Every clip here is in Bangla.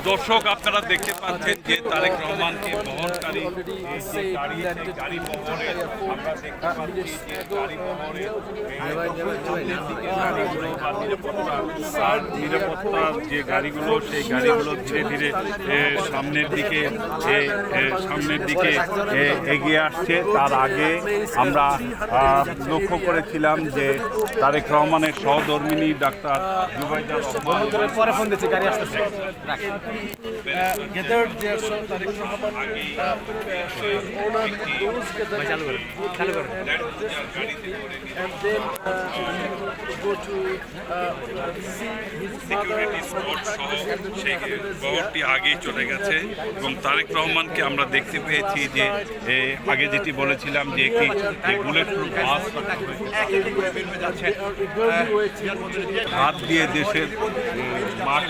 দর্শক আপনারা দেখতে পাচ্ছেন যে তারেক রহমানকে বহনকারী গাড়ি বহরে আমরা দেখতে পাচ্ছি যে গাড়ি বহরে নিরাপত্তার যে গাড়িগুলো সেই গাড়িগুলো ধীরে ধীরে সামনের দিকে এগিয়ে আসছে। তার আগে আমরা লক্ষ্য করেছিলাম যে তারেক রহমানের সহধর্মিণী ডাক্তার জুবাইদা পরে ফোন দিচ্ছি, গাড়ি আসতেছে। শহরটি আগেই চলে গেছে এবং তারেক রহমানকে আমরা দেখতে পেয়েছি যে আগে যেটি বলেছিলাম যে একটি বুলেট প্রুফ বাস হাত দিয়ে দেশের মাঠ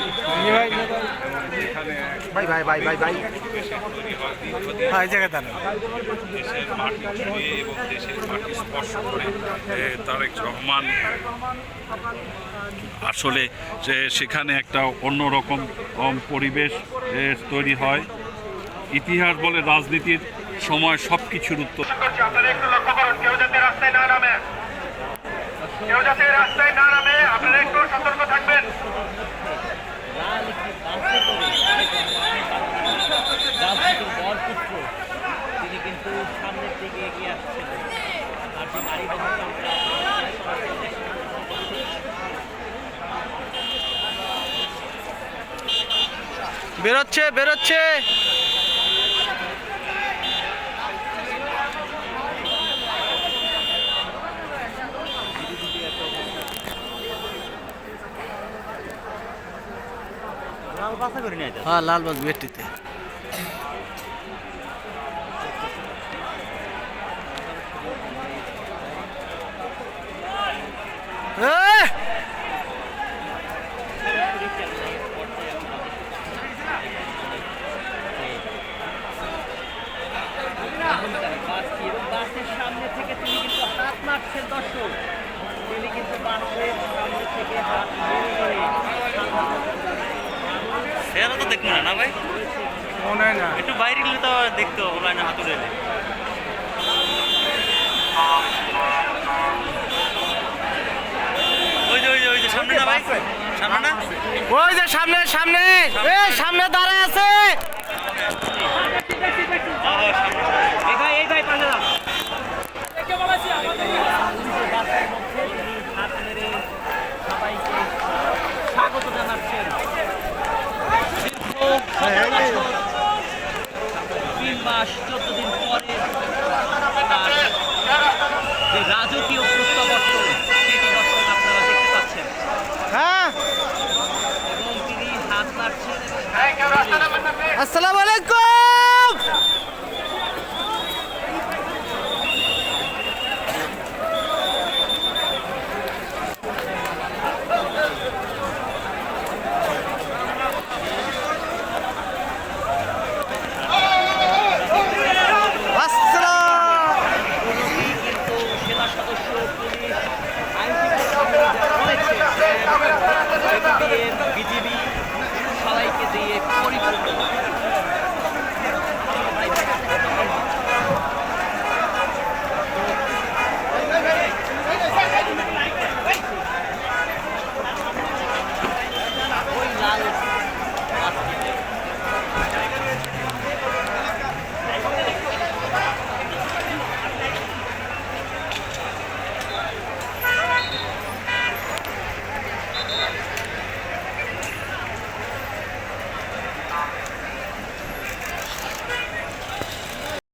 দেশের মাটি ছুঁয়ে এবং দেশের মাটি স্পর্শ করে তারেক রহমান আসলে সেখানে একটা অন্যরকম পরিবেশ তৈরি হয়। ইতিহাস বলে রাজনীতির সময় সব কিছুর উত্তর। আপনারা একটু লক্ষ্য করুন, কেউ যাতে রাস্তায় না নামে, আপনারা একটু সতর্ক থাকবেন। তিনি কিন্তু সামনের দিকে এগিয়ে আসছেন আর গাড়ি বেরোচ্ছে হ্যাঁ, লালবাগ বেটিতে। বাসের সামনে থেকে তিনি কিন্তু হাত মারছেন। দর্শক, তিনি কিন্তু বাসের সামনে থেকে হাত সেরা তো দেখবো না ভাই, মনে হয় না। একটু বাইরে গেলে তো দেখতে হবে না, হাত উড়ে ওই যে সামনে না ভাই, সামনে না, ওই যে সামনে দাঁড়ায় আছে। এই ভাই পাশে দাও। সবাইকে স্বাগত জানাচ্ছেন। 3 মাস 14 দিন পরে তার যে রাজকীয় প্রত্যাবর্তন সেটি দর্শক আপনারা দেখতে পাচ্ছেন। হ্যাঁ, এবং তিনি হাত মারছেন। আসসালামু আলাইকুম।